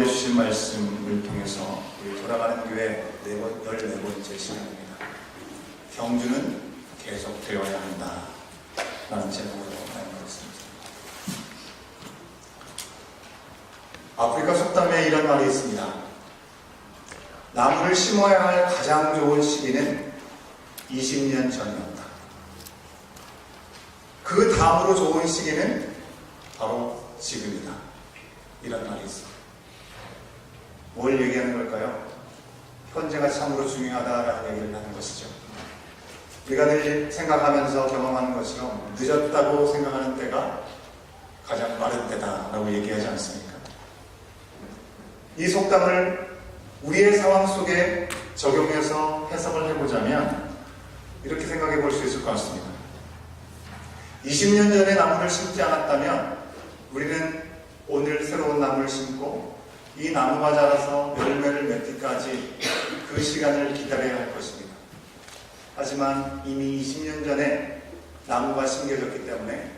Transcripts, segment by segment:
가운데 주신 말씀을 통해서 우리 돌아가는 교회 14번째 시간입니다. 경주는 계속되어야 한다 라는 제목으로 나누겠습니다. 아프리카 속담에 이런 말이 있습니다. 나무를 심어야 할 가장 좋은 시기는 20년 전이었다. 그 다음으로 좋은 시기는 바로 지금이다. 이런 말이 있습니다. 뭘 얘기하는 걸까요? 현재가 참으로 중요하다라는 얘기를 하는 것이죠. 우리가 늘 생각하면서 경험하는 것처럼 늦었다고 생각하는 때가 가장 빠른 때다라고 얘기하지 않습니까? 이 속담을 우리의 상황 속에 적용해서 해석을 해보자면 이렇게 생각해 볼 수 있을 것 같습니다. 20년 전에 나무를 심지 않았다면 우리는 오늘 새로운 나무를 심고 이 나무가 자라서 열매를 맺기까지 그 시간을 기다려야 할 것입니다. 하지만 이미 20년 전에 나무가 심겨졌기 때문에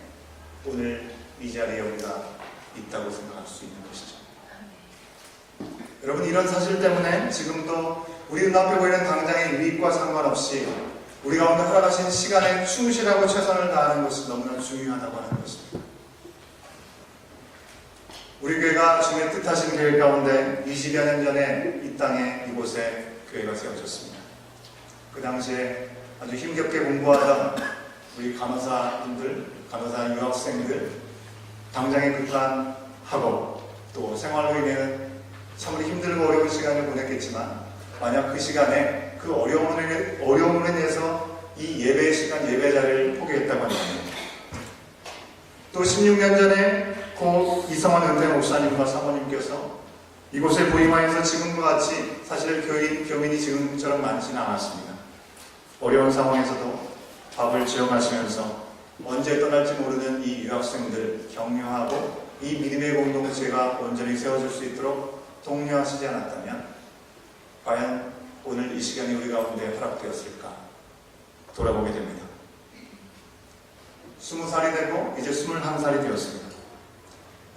오늘 이 자리에 우리가 있다고 생각할 수 있는 것이죠. 여러분, 이런 사실 때문에 지금도 우리 눈앞에 보이는 당장의 유익과 상관없이 우리 가운데 허락하신 시간에 충실하고 최선을 다하는 것이 너무나 중요하다고 하는 것입니다. 우리 교회가 주님의 뜻하신 교회 가운데 20여 년 전에 이 땅에 이곳에 교회가 세워졌습니다. 그 당시에 아주 힘겹게 공부하던 우리 간호사분들, 간호사 유학생들, 당장의 급한 학업, 또 생활로 인해 참으로 힘들고 어려운 시간을 보냈겠지만 만약 그 시간에 그 어려움으로 인해서 이 예배 시간, 예배 자리를 포기했다고 한다면 또 16년 전에 고 이성환 은퇴 목사님과 사모님께서 이곳에 부임하여서 지금과 같이 사실 교민이 지금처럼 많지는 않았습니다. 어려운 상황에서도 밥을 지어가시면서 언제 떠날지 모르는 이 유학생들 격려하고 이 믿음의 공동체가 온전히 세워질 수 있도록 독려하시지 않았다면 과연 오늘 이 시간이 우리 가운데 허락되었을까 돌아보게 됩니다. 20살이 되고 이제 21살이 되었습니다.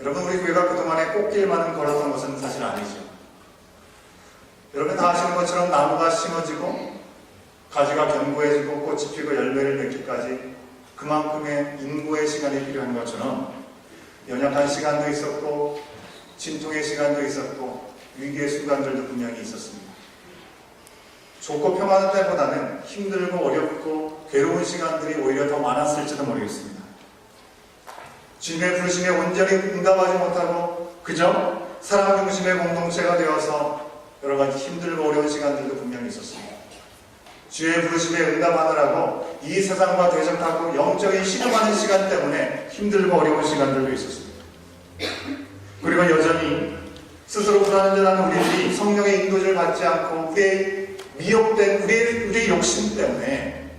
여러분, 우리 교회가 그동안에 꽃길만은 걸었던 것은 사실 아니죠. 여러분 다 아시는 것처럼 나무가 심어지고 가지가 견고해지고 꽃이 피고 열매를 맺기까지 그만큼의 인고의 시간이 필요한 것처럼 연약한 시간도 있었고 진통의 시간도 있었고 위기의 순간들도 분명히 있었습니다. 좋고 평안한 때보다는 힘들고 어렵고 괴로운 시간들이 오히려 더 많았을지도 모르겠습니다. 주님의 부르심에 온전히 응답하지 못하고 그저 사랑 중심의 공동체가 되어서 여러 가지 힘들고 어려운 시간들도 분명히 있었습니다. 주의 부르심에 응답하느라고 이 세상과 대적하고 영적인 실험하는 시간 때문에 힘들고 어려운 시간들도 있었습니다. 그리고 여전히 스스로 불안전한 우리들이 성령의 인도를 받지 않고 우리의 미혹된 우리의 욕심 때문에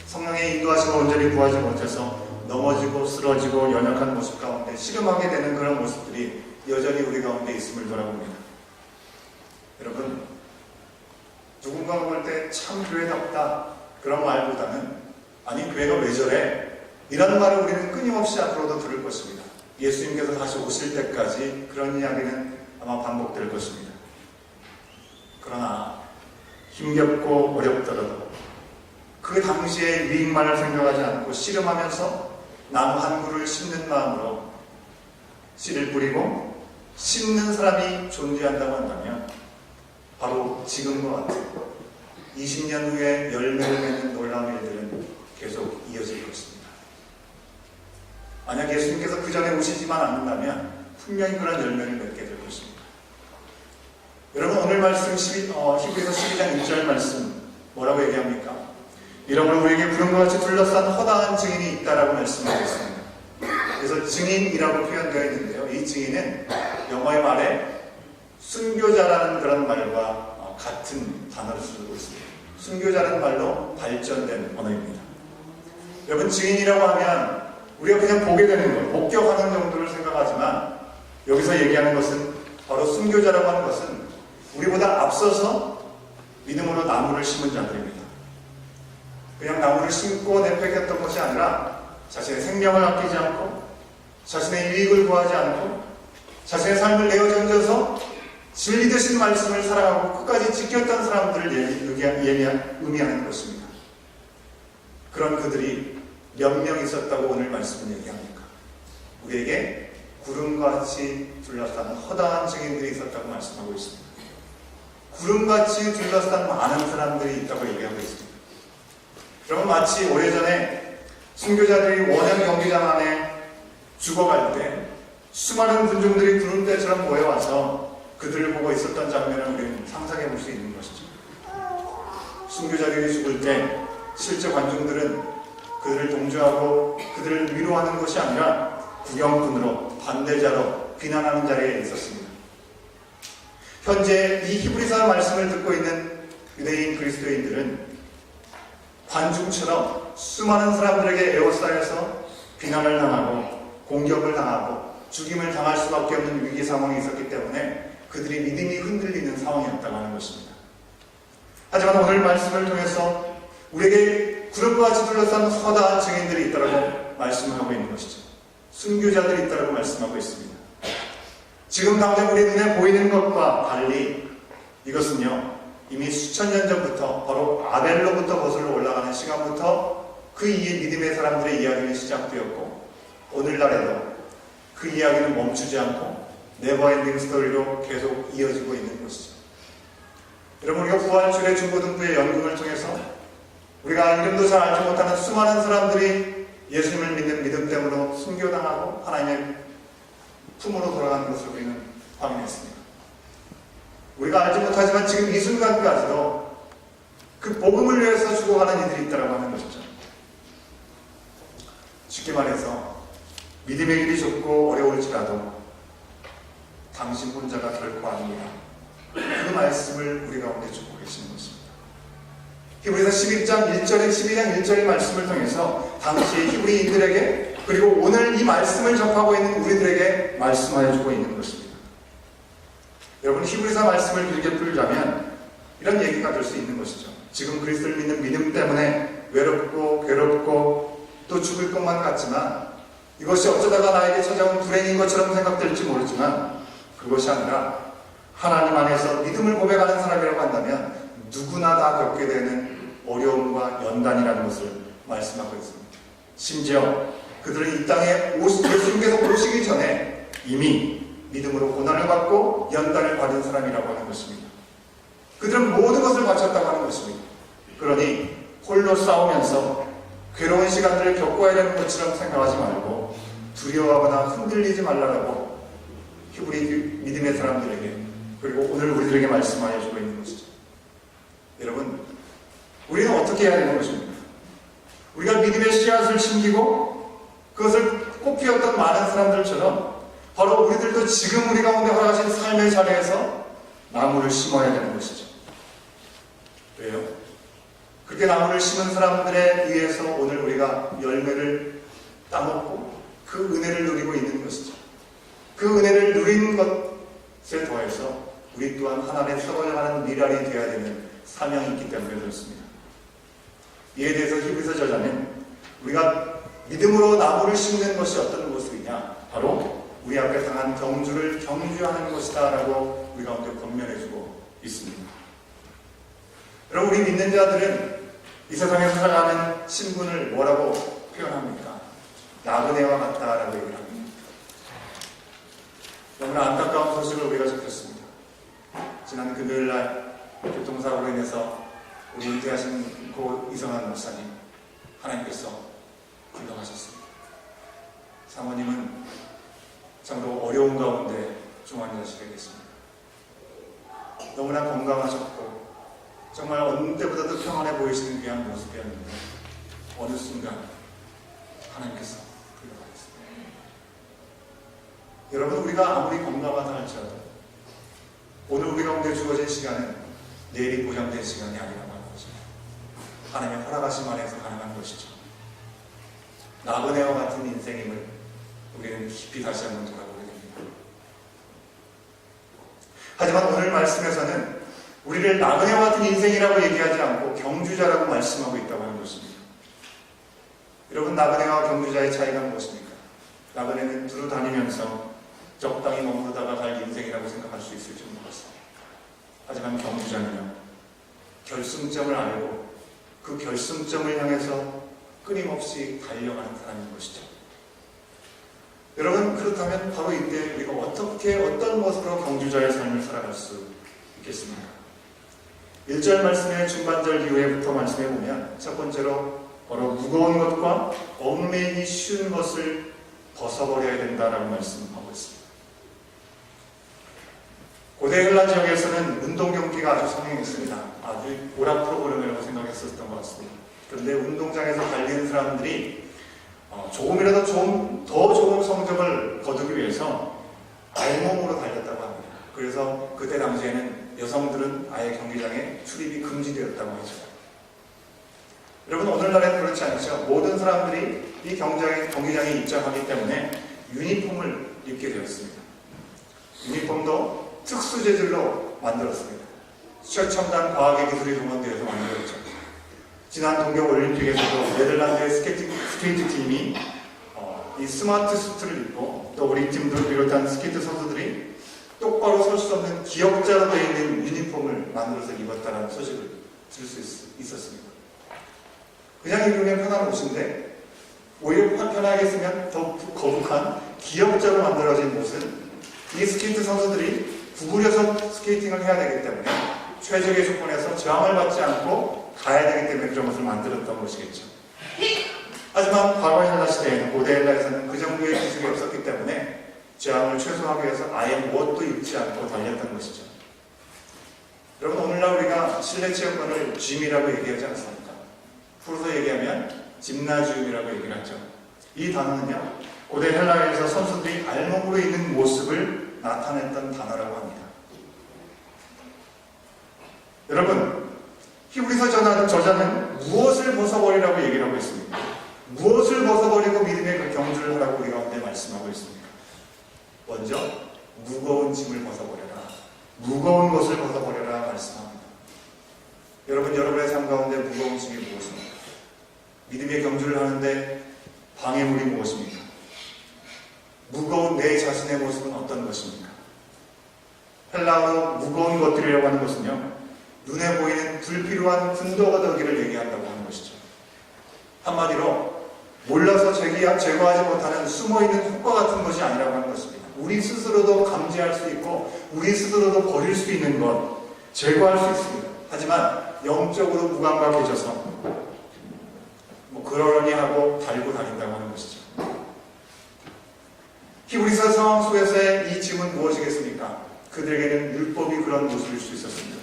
성령의 인도하심을 온전히 구하지 못해서 넘어지고 쓰러지고 연약한 모습 가운데 씨름하게 되는 그런 모습들이 여전히 우리 가운데 있음을 돌아봅니다. 여러분, 누군가가 볼 때 참 교회답다 그런 말보다는 아니 교회가 왜 저래? 이런 말을 우리는 끊임없이 앞으로도 들을 것입니다. 예수님께서 다시 오실 때까지 그런 이야기는 아마 반복될 것입니다. 그러나 힘겹고 어렵더라도 그 당시의 유익만을 생각하지 않고 씨름하면서 나무 한 그루를 심는 마음으로 씨를 뿌리고 심는 사람이 존재한다고 한다면 바로 지금과 같은 20년 후에 열매를 맺는 놀라운 일들은 계속 이어질 것입니다. 만약 예수님께서 그 전에 오시지만 않는다면 분명히 그런 열매를 맺게 될 것입니다. 여러분, 오늘 말씀 히브리서 12장 1절 말씀 뭐라고 얘기합니까? 이러므로 우리에게 구름과 같이 둘러싼 허다한 증인이 있다라고 말씀하고 있습니다. 그래서 증인이라고 표현되어 있는데요. 이 증인은 영어의 말에 순교자라는 그런 말과 같은 단어를 쓰고 있습니다. 순교자라는 말로 발전된 언어입니다. 여러분, 증인이라고 하면 우리가 그냥 보게 되는 것, 목격하는 정도를 생각하지만 여기서 얘기하는 것은 바로 순교자라고 하는 것은 우리보다 앞서서 믿음으로 나무를 심은 자들입니다. 그냥 나무를 심고 내팽겼던 것이 아니라 자신의 생명을 아끼지 않고 자신의 유익을 구하지 않고 자신의 삶을 내어던져서 진리 되신 말씀을 사랑하고 끝까지 지켰던 사람들을 의미하는 것입니다. 그런 그들이 몇 명 있었다고 오늘 말씀을 얘기합니까? 우리에게 구름같이 둘러싼 허다한 증인들이 있었다고 말씀하고 있습니다. 구름같이 둘러싼 많은 사람들이 있다고 얘기하고 있습니다. 여러분, 마치 오래전에 순교자들이 원형 경기장 안에 죽어갈 때 수많은 군중들이 구름대처럼 모여와서 그들을 보고 있었던 장면을 우리는 상상해 볼 수 있는 것이죠. 순교자들이 죽을 때 실제 관중들은 그들을 동조하고 그들을 위로하는 것이 아니라 구경꾼으로, 반대자로 비난하는 자리에 있었습니다. 현재 이 히브리서 말씀을 듣고 있는 유대인 그리스도인들은 관중처럼 수많은 사람들에게 에워싸여서 비난을 당하고 공격을 당하고 죽임을 당할 수밖에 없는 위기 상황이 있었기 때문에 그들이 믿음이 흔들리는 상황이었다고 하는 것입니다. 하지만 오늘 말씀을 통해서 우리에게 구름같이 둘러싼 허다한 증인들이 있다고 말씀하고 있는 것이죠. 순교자들이 있다고 말씀하고 있습니다. 지금 당장 우리 눈에 보이는 것과 달리 이것은요, 이미 수천 년 전부터 바로 아벨로부터 거슬러 올라가는 시간부터 그 이에 믿음의 사람들의 이야기는 시작되었고, 오늘날에도 그 이야기는 멈추지 않고 네버엔딩 스토리로 계속 이어지고 있는 것이죠. 여러분, 우리가 부활주일의 중고등부의 연극을 통해서 우리가 이름도 잘 알지 못하는 수많은 사람들이 예수님을 믿는 믿음 때문에 순교당하고 하나님의 품으로 돌아가는 것을 우리는 확인했습니다. 우리가 알지 못하지만 지금 이 순간까지도 그 복음을 위해서 죽어가는 이들이 있다고 하는 것이죠. 쉽게 말해서 믿음의 길이 좁고 어려울지라도 당신 혼자가 결코 아닙니다. 그 말씀을 우리 가운데 주고 계시는 것입니다. 히브리서 11장 1절에 12장 1절의 말씀을 통해서 당시 히브리인들에게 그리고 오늘 이 말씀을 접하고 있는 우리들에게 말씀하여 주고 있는 것입니다. 여러분, 히브리서 말씀을 길게 풀자면 이런 얘기가 될 수 있는 것이죠. 지금 그리스도를 믿는 믿음 때문에 외롭고 괴롭고 또 죽을 것만 같지만 이것이 어쩌다가 나에게 찾아온 불행인 것처럼 생각될지 모르지만 그것이 아니라 하나님 안에서 믿음을 고백하는 사람이라고 한다면 누구나 다 겪게 되는 어려움과 연단이라는 것을 말씀하고 있습니다. 심지어 그들은 이 땅에 예수님께서 오시기 전에 이미 믿음으로 고난을 받고 연단을 받은 사람이라고 하는 것입니다. 그들은 모든 것을 바쳤다고 하는 것입니다. 그러니 홀로 싸우면서 괴로운 시간들을 겪어야 되는 것처럼 생각하지 말고 두려워하거나 흔들리지 말라고 히브리 믿음의 사람들에게 그리고 오늘 우리들에게 말씀하여 주고 있는 것이죠. 여러분, 우리는 어떻게 해야 되는 것입니까? 우리가 믿음의 씨앗을 심기고 그것을 꽃 피웠던 많은 사람들처럼 바로 우리들도 지금 우리 가운데 허락하신 삶의 자리에서 나무를 심어야 되는 것이죠. 왜요? 그렇게 나무를 심은 사람들에 의해서 오늘 우리가 열매를 따먹고 그 은혜를 누리고 있는 것이죠. 그 은혜를 누린 것에 더해서 우리 또한 하나님의 서걸하는 미랄이 되어야 되는 사명이 있기 때문에 그렇습니다. 이에 대해서 히브리서 저자는 우리가 믿음으로 나무를 심는 것이 어떤 모습이냐, 바로 우리 앞에 당한 경주를 경주하는 것이다 라고 우리 가운데 권면해주고 있습니다. 여러분, 우리 믿는 자들은 이 세상에 살아가는 신분을 뭐라고 표현합니까? 나그네와 같다라고 얘기를 합니다. 너무나 안타까운 소식을 우리가 접했습니다. 지난 금요일날 교통사고로 인해서 우리 은퇴하신 고 이성환 목사님, 하나님께서 건강하셨습니다. 사모님은 참으로 어려운 가운데 중환자실에 계십니다. 너무나 건강하셨고 정말 어느 때보다도 평안해 보이시는 귀한 모습이었는데 어느 순간 하나님께서 불러가셨습니다. 여러분, 우리가 아무리 건강하다 할지라도 오늘 우리 가운데 주어진 시간은 내일이 보장된 시간이 아니라고 하는 것입니다. 하나님의 허락하심 안에서 가능한 것이죠. 나그네와 같은 인생임을 우리는 깊이 다시 한번 돌아보게 됩니다. 하지만 오늘 말씀에서는 우리를 나그네와 같은 인생이라고 얘기하지 않고 경주자라고 말씀하고 있다고 하는 것입니다. 여러분, 나그네와 경주자의 차이가 무엇입니까? 나그네는 두루 다니면서 적당히 머무르다가 갈 인생이라고 생각할 수 있을지 모르겠습니다. 결승점을 알고 그 결승점을 향해서 끊임없이 달려가는 사람인 것이죠. 여러분, 그렇다면 바로 이때 우리가 어떤 모습으로 경주자의 삶을 살아갈 수 있겠습니까? 1절 말씀의 중반절 이후에부터 말씀해 보면 첫 번째로 바로 무거운 것과 얽매이기 쉬운 것을 벗어버려야 된다라고 말씀하고 있습니다. 고대 헬라 지역에서는 운동 경기가 아주 성행했습니다. 아주 오락 프로그램이라고 생각했었던 것 같습니다. 그런데 운동장에서 달리는 사람들이 조금이라도 더 좋은 성적을 거두기 위해서 알몸으로 달렸다고 합니다. 그래서 그때 당시에는 여성들은 아예 경기장에 출입이 금지되었다고 하죠. 여러분, 오늘날에는 그렇지 않죠. 모든 사람들이 이 경기장에 입장하기 때문에 유니폼을 입게 되었습니다. 유니폼도 특수 재질로 만들었습니다. 최첨단 과학의 기술이 동원되어서 만들었죠. 지난 동계올림픽에서도 네덜란드의 스케이트 팀이 이 스마트 수트를 입고 또 우리 팀들을 비롯한 스케이트 선수들이 똑바로 설 수 없는 기역자로 되어 있는 유니폼을 만들어서 입었다는 소식을 들을 수 있었습니다. 그냥 입으면 편한 옷인데 오히려 편하게 쓰면 더 거북한 기역자로 만들어진 옷은 이 스케이트 선수들이 구부려서 스케이팅을 해야 되기 때문에 최적의 조건에서 저항을 받지 않고 가야 되기 때문에 그런 것을 만들었던 것이겠죠. 하지만 과거 헬라 시대에는 고대 헬라에서는 그 정도의 기술이 없었기 때문에 저항을 최소화하기 위해서 아예 무엇도 입지 않고 달렸던 것이죠. 여러분, 오늘날 우리가 실내 체육관을 짐이라고 얘기하지 않습니까? 풀어서 얘기하면 짐나지움이라고 얘기를 하죠. 이 단어는요, 고대 헬라에서 선수들이 알몸으로 있는 모습을 나타냈던 단어라고 합니다. 여러분, 히브리서 저자는 무엇을 벗어버리라고 얘기를 하고 있습니다. 무엇을 벗어버리고 믿음의 그 경주를 하라고 우리 가운데 말씀하고 있습니다. 먼저 무거운 짐을 벗어버려라. 무거운 것을 벗어버려라 말씀합니다. 여러분, 여러분의 삶 가운데 무거운 짐이 무엇입니까? 믿음의 경주를 하는데 방해물이 무엇입니까? 무거운 내 자신의 모습은 어떤 것입니까? 헬라어로 무거운 것들이라고 하는 것은요, 눈에 보이는 불필요한 분도가 되기를 얘기한다고 하는 것이죠. 한마디로 몰라서 제거하지 못하는 숨어있는 효과 같은 것이 아니라고 하는 것입니다. 우리 스스로도 감지할 수 있고 우리 스스로도 버릴 수 있는 것, 제거할 수 있습니다. 하지만 영적으로 무감각해져서 그러려니 하고 달고 다닌다고 하는 것이죠. 히브리서 상황 속에서의 이 짐은 무엇이겠습니까? 그들에게는 율법이 그런 모습일 수 있었습니다.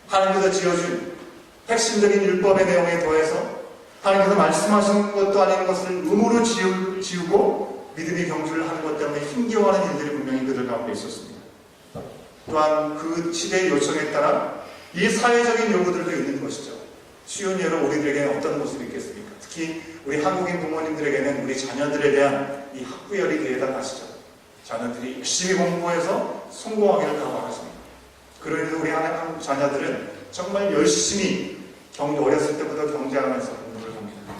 하나님께서 지어준 핵심적인 율법의 내용에 더해서 하나님께서 말씀하신 것도 아닌 것을 의무로 지우고 믿음의 경주를 하는 것 때문에 힘겨워하는 일들이 분명히 그들 가운데 있었습니다. 또한 그 시대의 요청에 따라 이 사회적인 요구들도 있는 것이죠. 쉬운 예로 우리들에게는 어떤 모습이 있겠습니까? 특히 우리 한국인 부모님들에게는 우리 자녀들에 대한 이 학구열이 대단하시죠. 자녀들이 열심히 공부해서 성공하기를 바라십니다. 그러면서 우리 한국 자녀들은 정말 열심히 어렸을 때부터 경쟁하면서 공부를 합니다.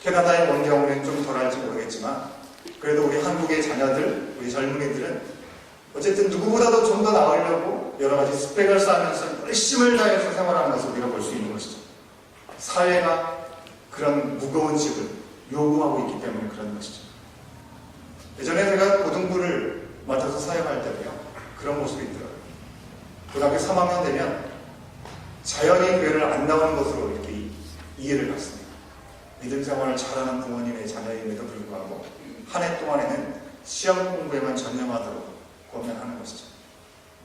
캐나다의 먼 경우는 좀 덜할지 모르겠지만 그래도 우리 한국의 자녀들, 우리 젊은이들은 어쨌든 누구보다도 좀 더 나으려고 여러 가지 스펙을 쌓으면서 열심을 다해서 생활하는 것을 우리가 볼 수 있는 것이죠. 사회가 그런 무거운 집을 요구하고 있기 때문에 그런 것이죠. 예전에 제가 고등부를 맡아서 사역할 때도요, 그런 모습이 있더라고요. 고등학교 3학년 되면 자연히 교회를 안 나오는 것으로 이렇게 이해를 갔습니다. 믿음 생활을 잘하는 부모님의 자녀임에도 불구하고 한 해 동안에는 시험 공부에만 전념하도록 권면하는 것이죠.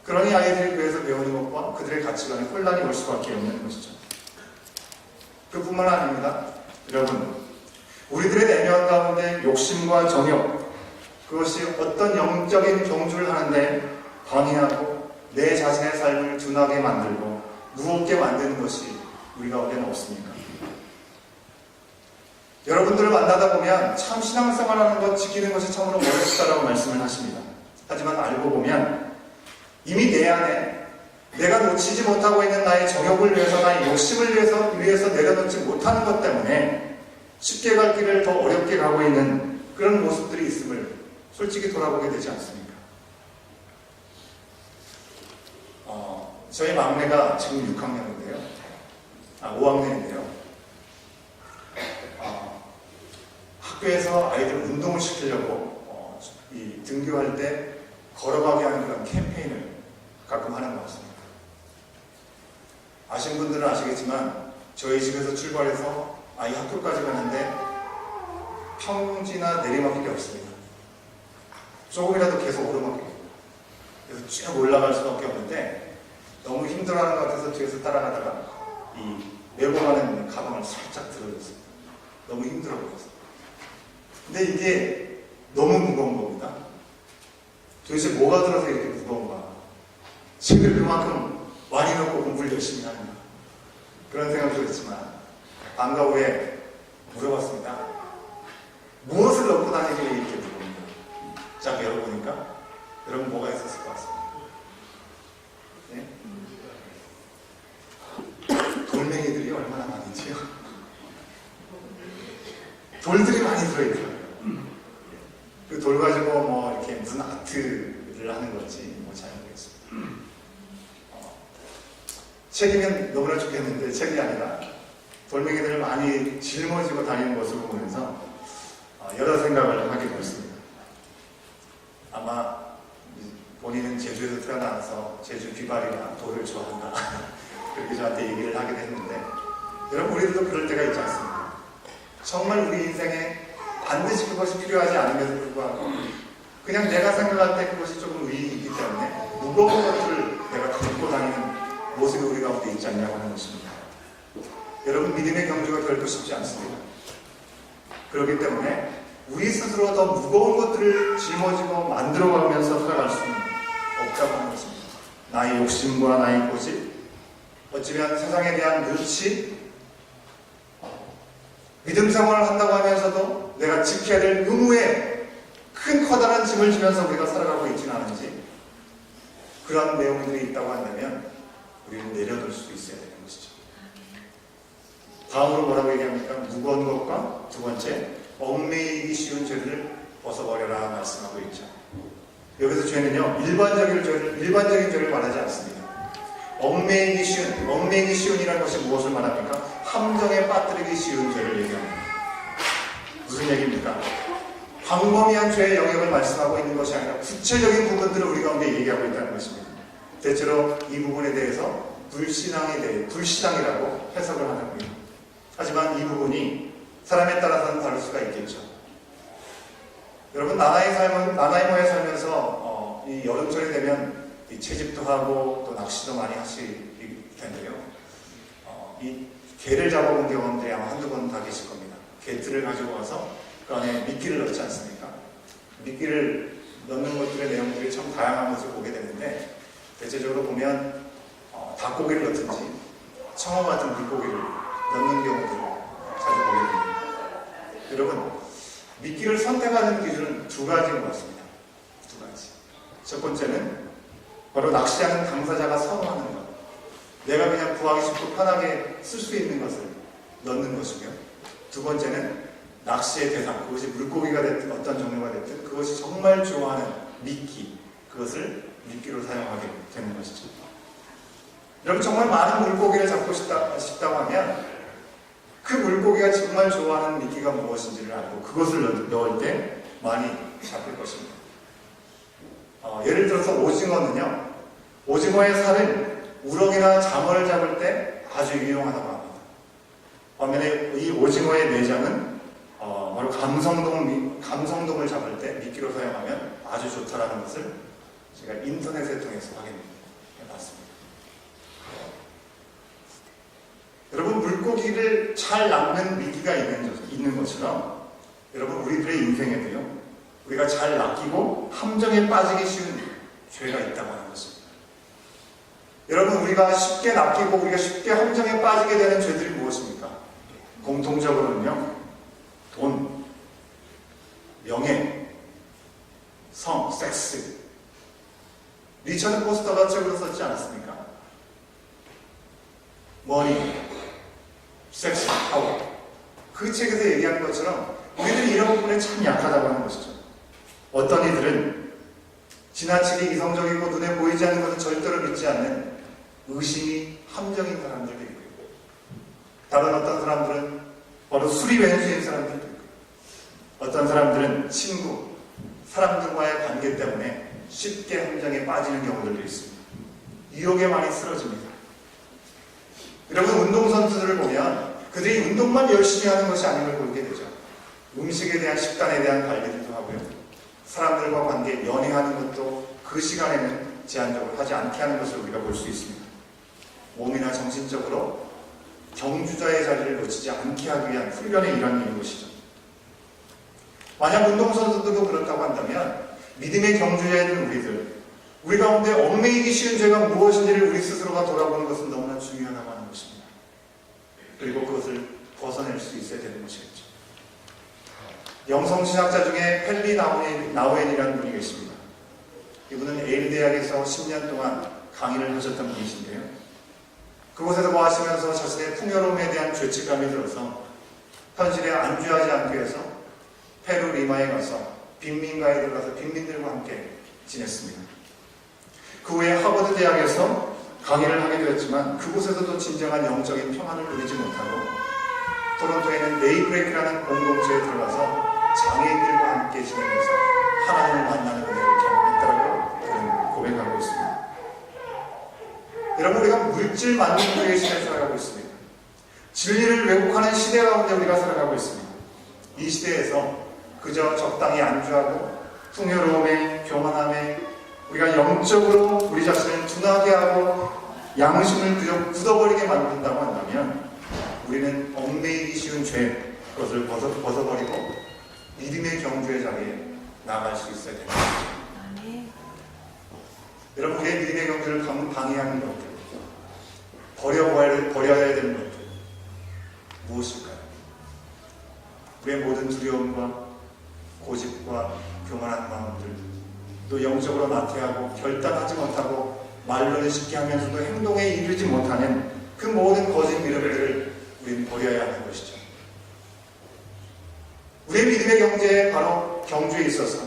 그러니 아이들이 교회에서 배우는 것과 그들의 가치관에 혼란이 올 수밖에 없는 것이죠. 그뿐만 아닙니다. 여러분, 우리들의 내면 가운데 욕심과 정욕, 그것이 어떤 영적인 경주를 하는데 방해하고 내 자신의 삶을 둔하게 만들고 무겁게 만드는 것이 우리 가운데는 없습니까? 여러분들을 만나다 보면 참 신앙생활하는 것, 지키는 것이 참으로 어렵다라고 말씀을 하십니다. 하지만 알고 보면 이미 내 안에 내가 놓치지 못하고 있는 나의 정욕을 위해서, 나의 욕심을 위해서 내려놓지 못하는 것 때문에 쉽게 갈 길을 더 어렵게 가고 있는 그런 모습들이 있음을 솔직히 돌아보게 되지 않습니까? 저희 막내가 지금 6학년인데요. 5학년인데요. 학교에서 아이들 운동을 시키려고 이 등교할 때 걸어가게 하는 그런 캠페인을 가끔 하는 것 같습니다. 아신 분들은 아시겠지만 저희 집에서 출발해서 아이 학교까지 가는데 평지나 내리막길이 없습니다. 조금이라도 계속 오르막길. 그래서 쭉 올라갈 수밖에 없는데 너무 힘들어하는 것 같아서 뒤에서 따라가다가 이 메고 가는 가방을 살짝 들어줬어요. 너무 힘들어 보여서. 근데 이게 너무 무거운 겁니다. 도대체 뭐가 들어서 이렇게 무거운가? 책을 그만큼 많이 넣고 공부를 열심히 하는가? 그런 생각도 했지만 방과 후에 물어봤습니다. 무엇을 넣고 다니길래 이렇게 무거운가? 쫙 열어보니까 여러분 뭐가 있었을 것 같습니다. 네? 돌멩이들이 얼마나 많은지요? 돌들이 많이 들어있더라고요. 그 돌 가지고 뭐 이렇게 무슨 아트를 하는 건지 뭐 잘 모르겠습니다. 책이면 너무나 좋겠는데 책이 아니라 돌멩이들을 많이 짊어지고 다니는 모습을 보면서 여러 생각을 하게 되었습니다. 아마 본인은 제주에서 태어나서 제주 비발이나 돌을 좋아한다 그렇게 저한테 얘기를 하게 됐는데 여러분 우리들도 그럴 때가 있지 않습니까? 정말 우리 인생에 반드시 그것이 필요하지 않음에도 불구하고 그냥 내가 생각할 때 그것이 조금 의의가 있기 때문에 무거운 것들을 내가 갖고 다니는 모습이 우리 가운데 있지 않냐고 하는 것입니다. 여러분 믿음의 경주가 결코 쉽지 않습니다. 그렇기 때문에 우리 스스로 더 무거운 것들을 짊어지고 만들어가면서 살아갈 수는 없다고 하는 것입니다. 나의 욕심과 나의 고집, 어쩌면 세상에 대한 눈치, 믿음 생활을 한다고 하면서도 내가 지켜야 될 의무에 큰 커다란 짐을 지면서 우리가 살아가고 있지는 않은지 그런 내용들이 있다고 한다면 우리는 내려둘 수 있어야 되는 것이죠. 다음으로 뭐라고 얘기합니까? 무거운 것과 두 번째, 얽매이기 쉬운 죄를 벗어버려라 말씀하고 있죠. 여기서 죄는요, 일반적인 죄를 말하지 않습니다. 얽매이기 쉬운이라는 것이 무엇을 말합니까? 함정에 빠뜨리기 쉬운 죄를 얘기합니다. 무슨 얘기입니까? 광범위한 죄의 영역을 말씀하고 있는 것이 아니라 구체적인 부분들을 우리 가운데 얘기하고 있다는 것입니다. 대체로 이 부분에 대해서 불신앙이라고 해석을 하는군요. 하지만 이 부분이 사람에 따라서는 다를 수가 있겠죠. 여러분 나나이모에 살면서 이 여름철이 되면 이 채집도 하고 또 낚시도 많이 하실 텐데요. 이 개를 잡아본 경험들이 아마 한두 번 다 계실 겁니다. 개틀을 가지고 와서 그 안에 미끼를 넣지 않습니까? 미끼를 넣는 것들의 내용들이 참 다양한 것을 보게 되는데 대체적으로 보면 닭고기를 넣든지 청어 같은 물고기를 넣는 경우들을 자주 보게 됩니다. 여러분 미끼를 선택하는 기준은 두 가지인 것 같습니다. 두 가지. 첫 번째는 바로 낚시하는 당사자가 선호하는 것. 내가 그냥 구하기 쉽고 편하게 쓸 수 있는 것을 넣는 것이고요. 두 번째는 낚시의 대상, 그것이 물고기가 됐든 어떤 종류가 됐든 그것이 정말 좋아하는 미끼, 그것을 미끼로 사용하게 되는 것이죠. 여러분 정말 많은 물고기를 잡고 싶다고 하면 그 물고기가 정말 좋아하는 미끼가 무엇인지를 알고 그것을 넣을 때 많이 잡힐 것입니다. 예를 들어서 오징어는요, 오징어의 살은 우럭이나 장어를 잡을 때 아주 유용하다고 합니다. 반면에 이 오징어의 내장은 바로 감성돔을 잡을 때 미끼로 사용하면 아주 좋다라는 것을 제가 인터넷을 통해서 확인해봤습니다. 여러분 물고기를 잘 낚는 미끼가 있는 것처럼 여러분 우리들의 인생에도요 우리가 잘 낚이고 함정에 빠지기 쉬운 죄가 있다고 하는 것입니다. 여러분 우리가 쉽게 낚이고 우리가 쉽게 함정에 빠지게 되는 죄들이 무엇입니까? 공통적으로는요 돈, 명예, 성, 섹스. 리처드 포스터가 책으로 썼지 않았습니까? 머니, 섹스, 파워. 그 책에서 얘기한 것처럼 우리들이 이런 부분에 참 약하다고 하는 것이죠. 어떤 이들은 지나치게 이성적이고 눈에 보이지 않는 것은 절대로 믿지 않는 의심이 함정인 사람들도 있고, 다른 어떤 사람들은 바로 술이 왼수인 사람들도 있고, 어떤 사람들은 친구, 사람들과의 관계 때문에 쉽게 함정에 빠지는 경우들도 있습니다. 유혹에 많이 쓰러집니다. 여러분, 운동선수들을 보면 그들이 운동만 열심히 하는 것이 아닌 걸 보게 되죠. 음식에 대한, 식단에 대한 관리들도 하고요. 사람들과 관계, 연애하는 것도 그 시간에는 제한적으로 하지 않게 하는 것을 우리가 볼 수 있습니다. 몸이나 정신적으로 경주자의 자리를 놓치지 않게 하기 위한 훈련의 일환인 것이죠. 만약 운동선수들도 그렇다고 한다면 믿음의 경주자인 우리 가운데 얽매이기 쉬운 죄가 무엇인지를 우리 스스로가 돌아보는 것은 너무나 중요하다고 하는 것입니다. 그리고 그것을 벗어낼 수 있어야 되는 것이겠죠. 영성신학자 중에 펠리 나우엔이라는 분이 계십니다. 이분은 에일 대학에서 10년 동안 강의를 하셨던 분이신데요. 그곳에서 거하시면서 자신의 풍요로움에 대한 죄책감이 들어서 현실에 안주하지 않기 위해서 페루 리마에 가서 빈민가에 들어가서 빈민들과 함께 지냈습니다. 그 후에 하버드 대학에서 강의를 하게 되었지만 그곳에서도 진정한 영적인 평안을 누리지 못하고 토론토에는 네이브레이크라는 공동체에 들어가서 장애인들과 함께 지내면서 하나님을 만나는 은혜를 경험했다고 그는 고백하고 있습니다. 여러분, 우리가 물질 만능주의 시대에 살아가고 있습니다. 진리를 왜곡하는 시대 가운데 우리가 살아가고 있습니다. 이 시대에서 그저 적당히 안주하고 풍요로움에, 교만함에 우리가 영적으로 우리 자신을 둔하게 하고 양심을 그저 굳어버리게 만든다고 한다면 우리는 얽매이기 쉬운 죄, 그것을 벗어버리고 믿음의 경주의 자리에 나갈 수 있어야 됩니다. 여러분, 우리의 믿음의 경주를 방해하는 것들, 버려야 되는 것들 무엇일까요? 우리의 모든 두려움과 고집과 교만한 마음들, 또 영적으로 나태하고 결단하지 못하고 말로는 쉽게 하면서도 행동에 이르지 못하는 그 모든 거짓 믿음들을 우리는 버려야 하는 것이죠. 우리의 믿음의 경주에 있어서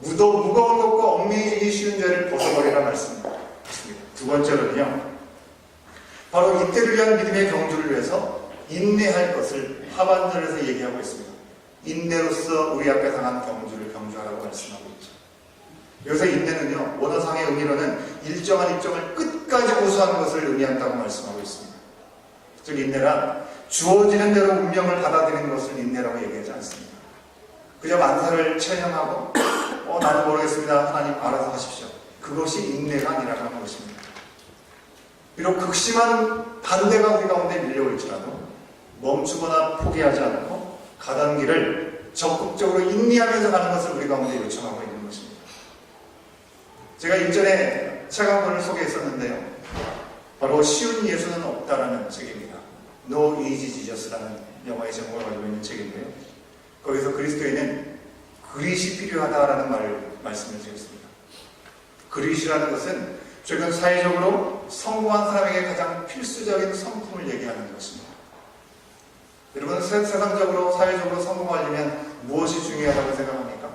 무거운 것과 얽매이기 쉬운 죄를 벗어버리라 말씀입니다. 두 번째로는요, 바로 이때를 위한 믿음의 경주를 위해서 인내할 것을 하반절에서 얘기하고 있습니다. 인내로서 우리 앞에 당한 경주를 경주하라고 말씀하고 있죠. 여기서 인내는요, 원어상의 의미로는 일정한 입장을 끝까지 고수하는 것을 의미한다고 말씀하고 있습니다. 즉, 인내란 주어지는 대로 운명을 받아들이는 것을 인내라고 얘기하지 않습니다. 그저 만사를 체념하고 나는 모르겠습니다, 하나님 알아서 하십시오, 그것이 인내가 아니라는 것입니다. 비록 극심한 반대가 우리 가운데 밀려올지라도 멈추거나 포기하지 않고 가던 길을 적극적으로 인내하면서 가는 것을 우리 가운데 요청하고 있는 것입니다. 제가 일전에 책 한 권을 소개했었는데요, 바로 쉬운 예수는 없다라는 책입니다. No Easy Jesus라는 영화의 제목을 가지고 있는 책인데요, 거기서 그리스도에는 그릿이 필요하다라는 말씀을 드렸습니다. 그릿이라는 것은 최근 사회적으로 성공한 사람에게 가장 필수적인 성품을 얘기하는 것입니다. 여러분, 세상적으로, 사회적으로 성공하려면 무엇이 중요하다고 생각합니까?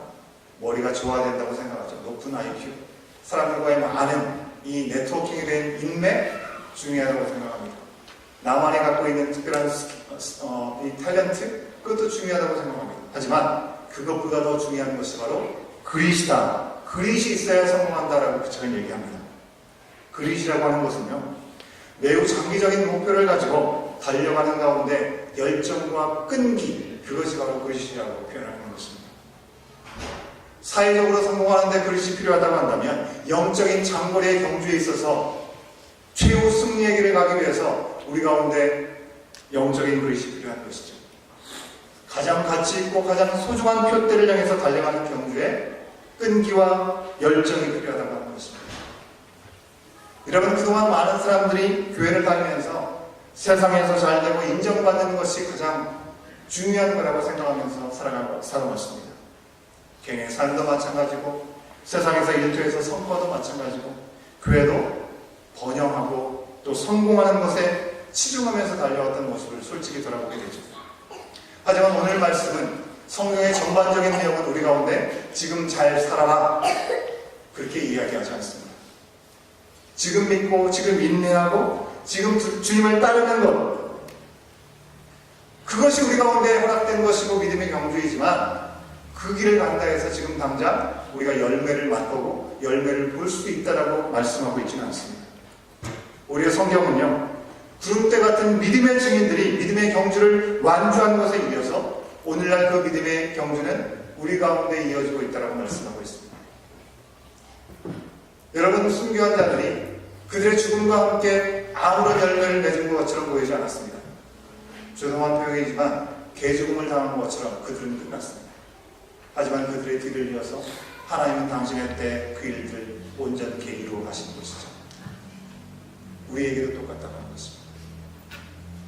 머리가 좋아야 된다고 생각하죠. 높은 IQ, 사람들과의 많은 이 네트워킹에 대한 인맥 중요하다고 생각합니다. 나만이 갖고 있는 특별한 이 탤런트, 그것도 중요하다고 생각합니다. 하지만 그것보다 더 중요한 것이 바로 그릿이다. 그릿이 있어야 성공한다라고 그 책은 얘기합니다. 그릿이라고 하는 것은요, 매우 장기적인 목표를 가지고 달려가는 가운데 열정과 끈기, 그것이 바로 그릿이라고 표현하는 것입니다. 사회적으로 성공하는데 그릿이 필요하다고 한다면 영적인 장거리의 경주에 있어서 최후 승리의 길을 가기 위해서 우리 가운데 영적인 그릿이 필요한 것이죠. 가장 가치 있고 가장 소중한 표대를 향해서 달려가는 경주에 끈기와 열정이 필요하다고 하는 것입니다. 여러분, 그동안 많은 사람들이 교회를 다니면서 세상에서 잘되고 인정받는 것이 가장 중요한 거라고 생각하면서 살아왔습니다. 개인의 삶도 마찬가지고 세상에서 일터에서 성과도 마찬가지고 교회도 번영하고 또 성공하는 것에 치중하면서 달려왔던 모습을 솔직히 돌아보게 되죠. 하지만 오늘 말씀은 성경의 전반적인 내용은 우리 가운데 지금 잘 살아라, 그렇게 이야기하지 않습니다. 지금 믿고 지금 인내하고 지금 주님을 따르는 것, 그것이 우리 가운데 허락된 것이고 믿음의 경주이지만 그 길을 간다 해서 지금 당장 우리가 열매를 맛보고 열매를 볼 수 있다라고 말씀하고 있지는 않습니다. 오히려 성경은요, 구름대 같은 믿음의 증인들이 믿음의 경주를 완주한 것에 이어서 오늘날 그 믿음의 경주는 우리 가운데 이어지고 있다고 말씀하고 있습니다. 여러분, 순교한 자들이 그들의 죽음과 함께 아무런 열매를 맺은 것처럼 보이지 않았습니다. 죄송한 표현이지만 개죽음을 당한 것처럼 그들은 끝났습니다. 하지만 그들의 뒤를 이어서 하나님은 당신의 때 그 일들을 온전케 이루어가시는 것이죠. 우리에게도 똑같다고 하는 것입니다.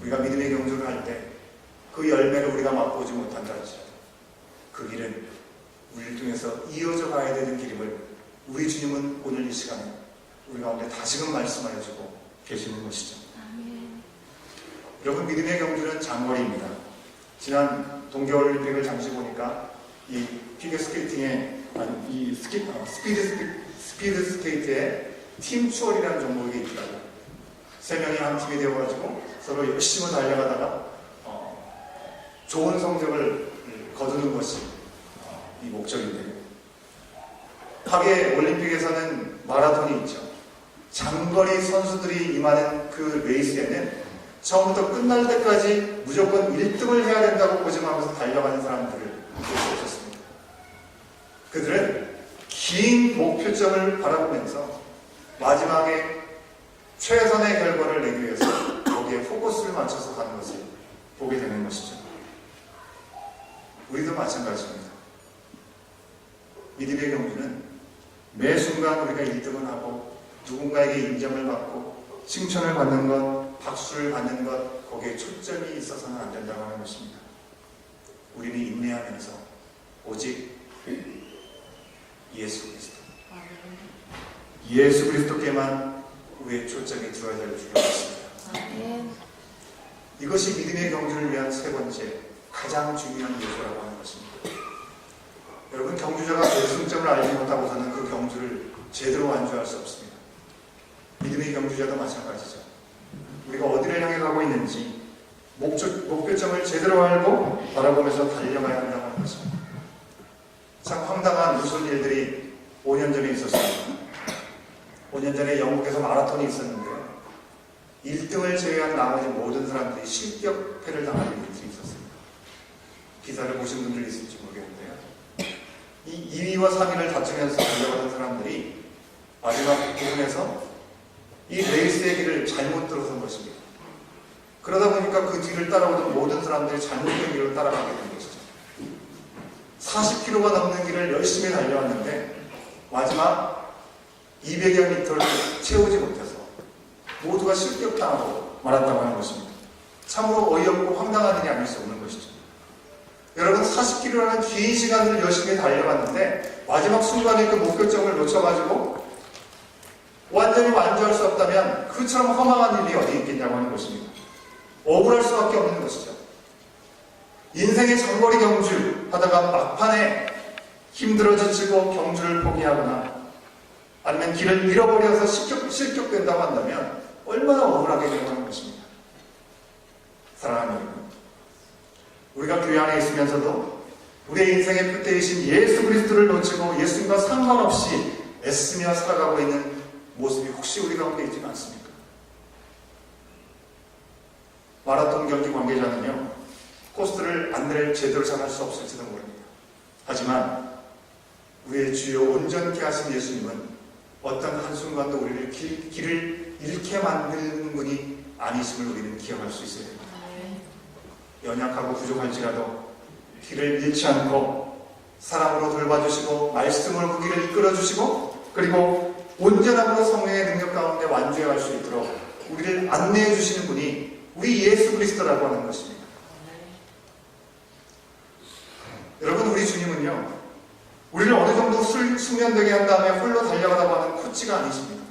우리가 믿음의 경주를 할 때 그 열매를 우리가 맛보지 못한다 할지라도 그 길은 우리를 통해서 이어져 가야 되는 길임을 우리 주님은 오늘 이 시간에 우리 가운데 다시금 말씀하여 주고 계시는 것이죠. 여러분, 믿음의 경주는 장거리입니다. 지난 동계올림픽을 잠시 보니까 이 피겨스케이팅의 이 스피드 스케이트의 팀 추월이라는 종목이 있더라고요. 3명이 한 팀이 되어가지고 서로 열심히 달려가다가 좋은 성적을 거두는 것이 이 목적인데요. 하계 올림픽에서는 마라톤이 있죠. 장거리 선수들이 임하는 그 레이스에는 처음부터 끝날 때까지 무조건 1등을 해야 된다고 고집하면서 달려가는 사람들을 볼 수 있었습니다. 그들은 긴 목표점을 바라보면서 마지막에 최선의 결과를 내기 위해서 거기에 포커스를 맞춰서 가는 것을 보게 되는 것이죠. 우리도 마찬가지입니다. 믿음의 경주는 매 순간 우리가 1등을 하고 누군가에게 인정을 받고 칭찬을 받는 것, 박수를 받는 것, 거기에 초점이 있어서는 안 된다고 하는 것입니다. 우리는 인내하면서 오직 예수 그리스도, 예수 그리스도께만 우리의 초점이 들어야 될 줄 알았습니다. 이것이 믿음의 경주를 위한 세 번째 가장 중요한 요소라고 하는 것입니다. 여러분, 경주자가 결승점을 알지 못하고서는 그 경주를 제대로 완주할 수 없습니다. 믿음의 경주자도 마찬가지죠. 우리가 어디를 향해 가고 있는지 목표점을 제대로 알고 바라보면서 달려가야 한다고 하는 것입니다. 참 황당한 무슨 일들이 5년 전에 있었습니다. 5년 전에 영국에서 마라톤이 있었는데요. 1등을 제외한 나머지 모든 사람들이 실격패를 당하는 일들이 있었습니다. 기사를 보신 분들이 있을지 모르겠는데요. 이 2위와 3위를 다투면서 달려가는 사람들이 마지막 부분에서 이 레이스의 길을 잘못 들어선 것입니다. 그러다 보니까 그 뒤를 따라오던 모든 사람들이 잘못된 길을 따라가게 된 것이죠. 40km가 넘는 길을 열심히 달려왔는데 마지막 200여 미터를 채우지 못해서 모두가 실격당하고 말았다고 하는 것입니다. 참으로 어이없고 황당한 일이 아닐 수 없는 것이죠. 여러분, 40km라는 긴 시간을 열심히 달려왔는데 마지막 순간에 그 목표점을 놓쳐가지고 완전히 완주할 수 없다면 그처럼 허망한 일이 어디 있겠냐고 하는 것입니다. 억울할 수밖에 없는 것이죠. 인생의 장거리 경주 하다가 막판에 힘들어 지치고 경주를 포기하거나 아니면 길을 잃어버려서 실격된다고 한다면 얼마나 억울하게 되고 하는 것입니다. 사랑하는 여러분, 우리가 교회 안에 있으면서도 우리의 인생의 표대이신 예수 그리스도를 놓치고 예수님과 상관없이 애쓰며 살아가고 있는 모습이 혹시 우리 가운데 있지 않습니까? 마라톤 경기 관계자는요, 코스를 안내를 제대로 잘 할 수 없을지도 모릅니다. 하지만 우리의 주요 온전케 하신 예수님은 어떤 한순간도 우리를 길을 잃게 만드는 분이 아니심을 우리는 기억할 수 있어야 됩니다. 연약하고 부족할지라도 길을 잃지 않고 사랑으로 돌봐주시고 말씀으로 그 길을 이끌어주시고 그리고 온전함으로 성령의 능력 가운데 완주해 갈 수 있도록 우리를 안내해 주시는 분이 우리 예수 그리스도라고 하는 것입니다. 여러분, 우리 주님은요, 우리를 어느 정도 숙련되게 한 다음에 홀로 달려가다고 하는 코치가 아니십니다.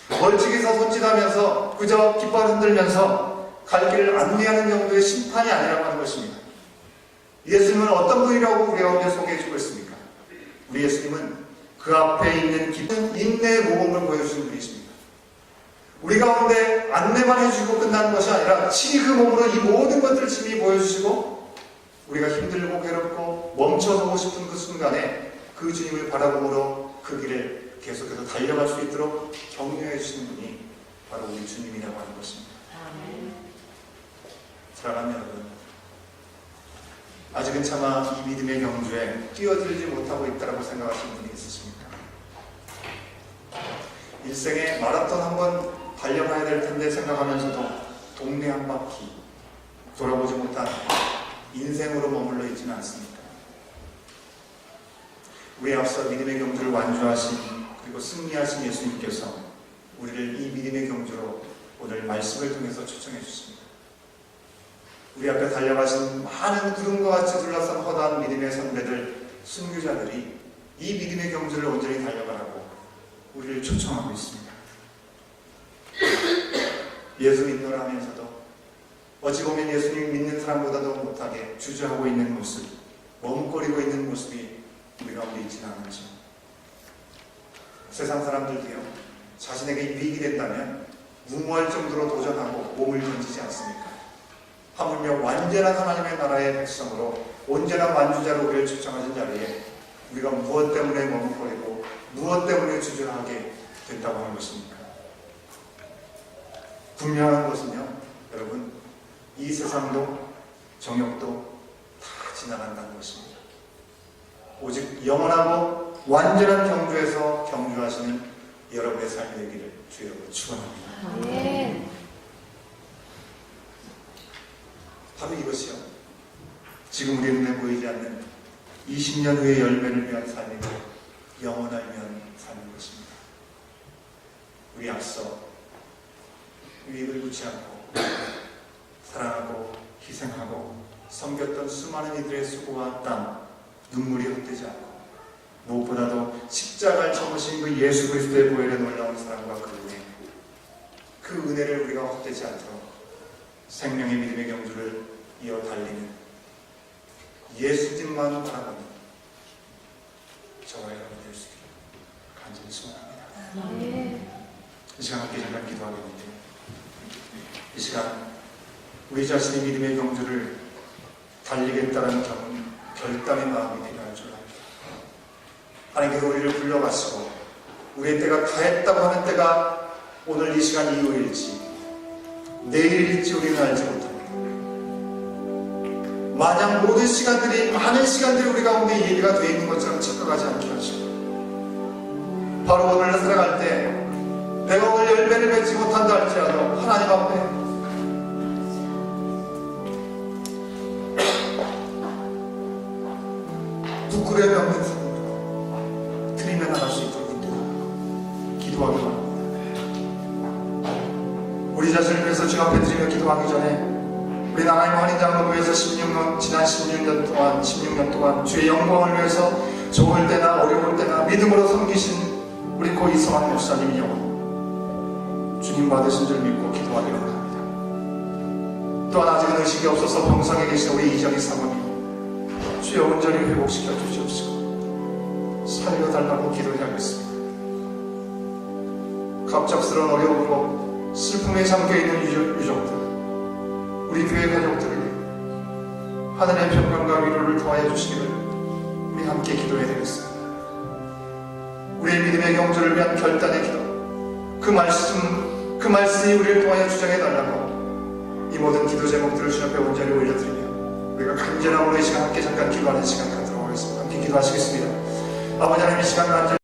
멀찍이서 손짓하면서 그저 깃발 흔들면서 갈 길을 안내하는 정도의 심판이 아니라고 하는 것입니다. 예수님은 어떤 분이라고 우리 가운데 소개해주고 있습니까? 우리 예수님은 그 앞에 있는 깊은 인내의 모범을 보여주는 분이십니다. 우리 가운데 안내만 해주고 끝나는 것이 아니라 친히 그 몸으로 이 모든 것들을 친히 보여주시고 우리가 힘들고 괴롭고 멈춰서고 싶은 그 순간에 그 주님을 바라보므로 그 길을 계속해서 달려갈 수 있도록 격려해 주시는 분이 바로 우리 주님이라고 하는 것입니다. 사랑하는 여러분, 아직은 차마 이 믿음의 경주에 뛰어들지 못하고 있다고 생각하시는 분이 있으십니까? 일생에 마라톤 한번 달려가야 될 텐데 생각하면서도 동네 한 바퀴 돌아보지 못한 인생으로 머물러 있지는 않습니까? 우리 앞서 믿음의 경주를 완주하신 그리고 승리하신 예수님께서 우리를 이 믿음의 경주로 오늘 말씀을 통해서 초청해 주십니다. 우리 앞에 달려가신 많은 구름과 같이 둘러싼 허다한 믿음의 선배들, 순교자들이 이 믿음의 경주를 온전히 달려가라고 우리를 초청하고 있습니다. 예수 믿노라 하면서도 어찌 보면 예수님 믿는 사람보다도 못하게 주저하고 있는 모습, 머뭇거리고 있는 모습이 우리 가운데 있지는 않은지. 세상 사람들도요, 자신에게 유익이 된다면 무모할 정도로 도전하고 몸을 던지지 않습니까? 하물며 완전한 하나님의 나라의 백성으로 온전한 완주자로 우리를 초청하신 자리에 우리가 무엇 때문에 머뭇거리고 무엇 때문에 주저하게 된다고 하는 것입니까? 분명한 것은요, 여러분, 이 세상도 정욕도 다 지나간다는 것입니다. 오직 영원하고 완전한 경주에서 경주하시는 여러분의 삶이 되기를 주 여러분 축원합니다. 네. 바로 이것이요, 지금 우리 눈에 보이지 않는 20년 후의 열매를 위한 삶이고 영원을 위한 삶인 것입니다. 우리 앞서 유익을 굳지 않고 사랑하고 희생하고 섬겼던 수많은 이들의 수고와 땀, 눈물이 헛되지 않고 무엇보다도 십자가를 접으신 그 예수 그리스도의 보혈의 놀라운 사랑과 그 은혜를 우리가 헛되지 않도록 생명의 믿음의 경주를 이어 달리는 예수님만 바라보는 저와 여러분 될 수 있기를 간절히 소원합니다. 이 시간 함께 잠깐 기도하겠는데, 이 시간 우리 자신의 믿음의 경주를 달리겠다는 결단의 마음이 되어야 줄 압니다. 하나님께서 우리를 불러가시고 우리의 때가 다했다고 하는 때가 오늘 이 시간 이후일지 내일일지 우리는 알지 못합니다. 마냥 모든 시간들이, 많은 시간들이 우리 가운데 예비가 되어 있는 것처럼 착각하지 않게 하시고, 바로 오늘을 살아갈 때 내가 오늘 열매를 맺지 못한다 할지라도 하나님 앞에 부끄러움이 없는 삶으로 들이며 나갈 수 있도록 기도하기 바랍니다. 우리 자신을 위해서 주 앞에 드리며 기도하기 전에 우리 하나님 환인장로를 위해서 지난 16년 동안 주의 영광을 위해서 좋을 때나 어려울 때나 믿음으로 섬기신 우리 고 이성환 목사님이 영원 주님 받으신 줄 믿고 기도하기로 합니다. 또한 아직은 의식이 없어서 병상에 계신 우리 이정희 사모님, 주여 온전히 회복시켜 주시옵시고 살려달라고 기도해야겠습니다. 갑작스러운 어려움으로 슬픔에 잠겨있는 유족들, 우리 교회 가족들에게 하늘의 평강과 위로를 더하여 주시기를 우리 함께 기도해야 되겠습니다. 우리의 믿음의 경주를 위한 결단의 기도, 그 말씀이 우리를 통하여 주장해달라고 이 모든 기도 제목들을 주 앞에 온전히 올려드리며 우리가 간절한 오늘 이 시간 함께 잠깐 기도하는 시간 갖도록 하겠습니다. 함께 기도하시겠습니다. 아버지 하나님, 이 시간 간절히